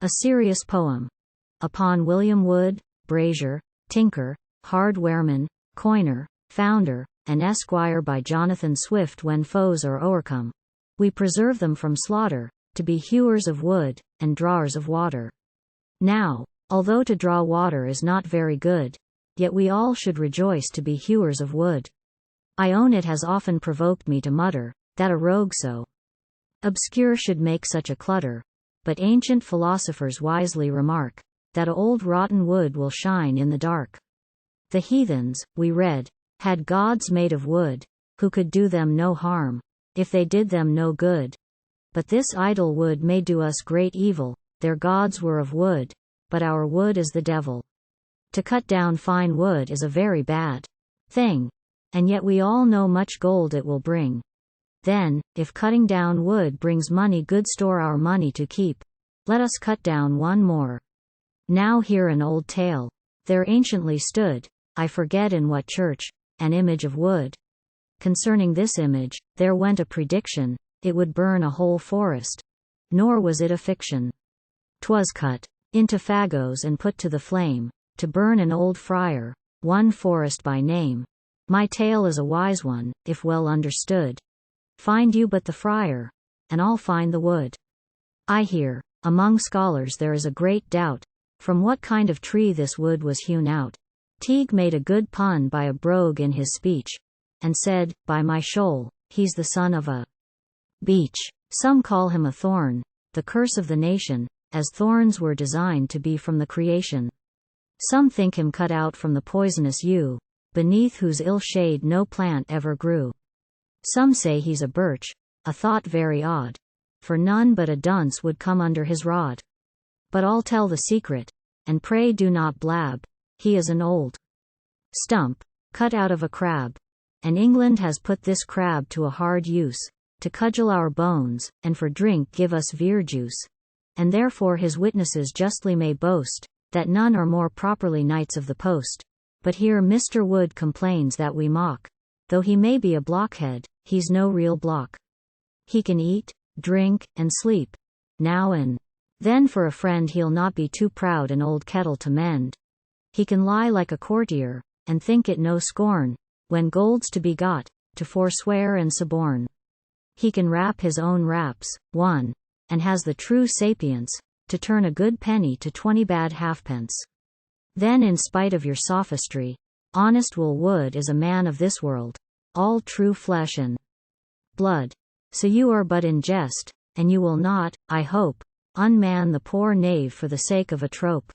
A serious poem. Upon William Wood, Brazier, tinker, hard-wareman, coiner, founder, and Esquire by Jonathan Swift. When foes are o'ercome, we preserve them from slaughter, to be hewers of wood, and drawers of water. Now, although to draw water is not very good, yet we all should rejoice to be hewers of wood. I own it has often provoked me to mutter, that a rogue so obscure should make such a clutter, but ancient philosophers wisely remark, that old rotten wood will shine in the dark. The heathens, we read, had gods made of wood, who could do them no harm, if they did them no good. But this idle wood may do us great evil. Their gods were of wood, but our wood is the devil. To cut down fine wood is a very bad thing, and yet we all know much gold it will bring. Then, if cutting down wood brings money, good store our money to keep, let us cut down one more. Now hear an old tale. There anciently stood, I forget in what church, an image of wood. Concerning this image, there went a prediction, it would burn a whole forest. Nor was it a fiction. 'Twas cut into fagots and put to the flame, to burn an old friar, one forest by name. My tale is a wise one, if well understood. Find you but the friar, and I'll find the wood. I hear, among scholars there is a great doubt, from what kind of tree this wood was hewn out. Teague made a good pun by a brogue in his speech, and said, by my shoal, he's the son of a beech. Some call him a thorn, the curse of the nation, as thorns were designed to be from the creation. Some think him cut out from the poisonous yew, beneath whose ill shade no plant ever grew. Some say he's a birch, a thought very odd, for none but a dunce would come under his rod. But I'll tell the secret, and pray do not blab, he is an old stump, cut out of a crab, and England has put this crab to a hard use, to cudgel our bones, and for drink give us verjuice. And therefore his witnesses justly may boast, that none are more properly knights of the post. But here Mr. Wood complains that we mock. Though he may be a blockhead, he's no real block. He can eat, drink, and sleep, now and then for a friend he'll not be too proud an old kettle to mend. He can lie like a courtier, and think it no scorn, when gold's to be got, to forswear and suborn. He can wrap his own wraps, one, and has the true sapience, to turn a good penny to 20 bad halfpence. Then in spite of your sophistry, honest Will Wood is a man of this world, all true flesh and blood. So you are but in jest, and you will not, I hope, unman the poor knave for the sake of a trope.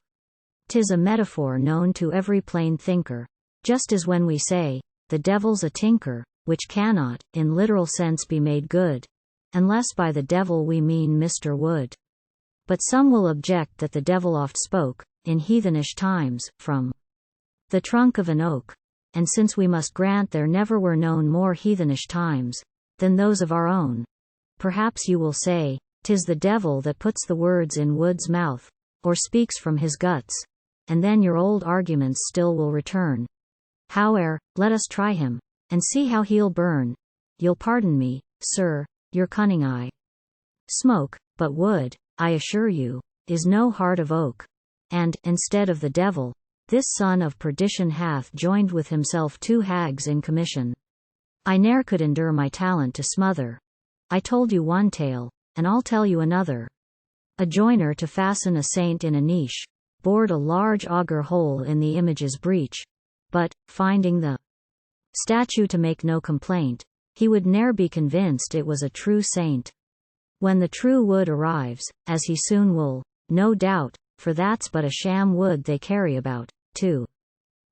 'Tis a metaphor known to every plain thinker, just as when we say, the devil's a tinker, which cannot, in literal sense be made good, unless by the devil we mean Mr. Wood. But some will object that the devil oft spoke, in heathenish times, from the trunk of an oak, and since we must grant there never were known more heathenish times than those of our own, perhaps you will say, 'tis the devil that puts the words in Wood's mouth, or speaks from his guts, and then your old arguments still will return. Howe'er, let us try him, and see how he'll burn. You'll pardon me, sir, your cunning eye smoke, but Wood, I assure you, is no heart of oak. And, instead of the devil, this son of perdition hath joined with himself 2 hags in commission. I ne'er could endure my talent to smother. I told you one tale, and I'll tell you another. A joiner to fasten a saint in a niche, bored a large auger hole in the image's breech, but, finding the statue to make no complaint, he would ne'er be convinced it was a true saint. When the true wood arrives, as he soon will, no doubt, for that's but a sham wood they carry about, too.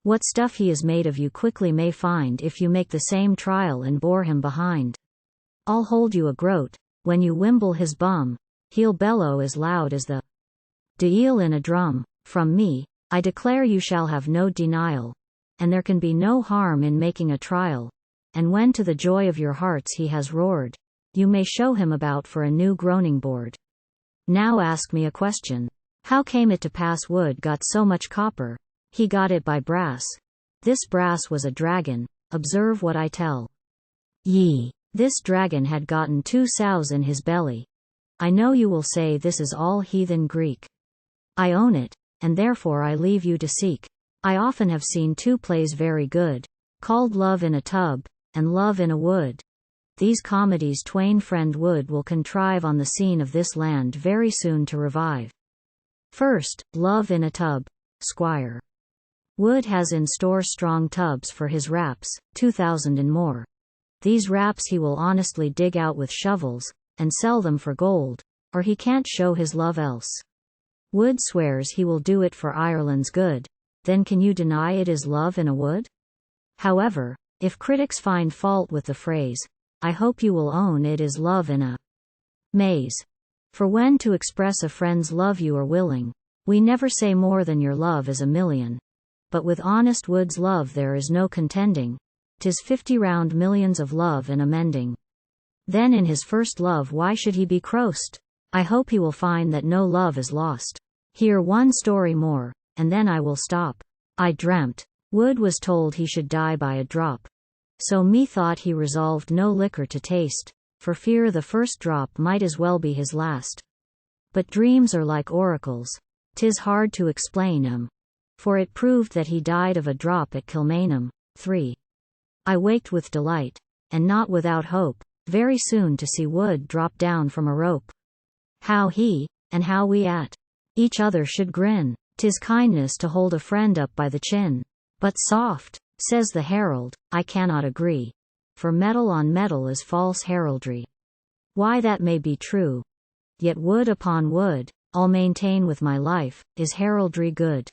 What stuff he is made of you quickly may find if you make the same trial and bore him behind. I'll hold you a groat, when you wimble his bum, he'll bellow as loud as the eel in a drum. From me, I declare you shall have no denial, and there can be no harm in making a trial, and when to the joy of your hearts he has roared, you may show him about for a new groaning board. Now ask me a question. How came it to pass Wood got so much copper? He got it by brass. This brass was a dragon, observe what I tell ye. This dragon had gotten 2 sows in his belly. I know you will say this is all heathen Greek. I own it, and therefore I leave you to seek. I often have seen two plays very good, called Love in a Tub, and Love in a Wood. These comedies twain friend Wood will contrive on the scene of this land very soon to revive. First, Love in a Tub, Esquire. Wood has in store strong tubs for his raps, 2,000 and more. These raps he will honestly dig out with shovels, and sell them for gold, or he can't show his love else. Wood swears he will do it for Ireland's good, then can you deny it is love in a wood? However, if critics find fault with the phrase, I hope you will own it is love in a maze. For when to express a friend's love you are willing, we never say more than your love is a million. But with honest Wood's love there is no contending, 'tis 50 round millions of love and amending. Then in his first love why should he be crossed? I hope he will find that no love is lost. Hear one story more, and then I will stop. I dreamt. Wood was told he should die by a drop. So methought he resolved no liquor to taste, for fear the first drop might as well be his last. But dreams are like oracles, 'tis hard to explain 'em. For it proved that he died of a drop at Kilmainham. 3. I waked with delight, and not without hope, very soon to see Wood drop down from a rope. How he, and how we at each other should grin, 'tis kindness to hold a friend up by the chin. But soft, says the herald, I cannot agree, for metal on metal is false heraldry. Why that may be true, yet wood upon wood, I'll maintain with my life, is heraldry good.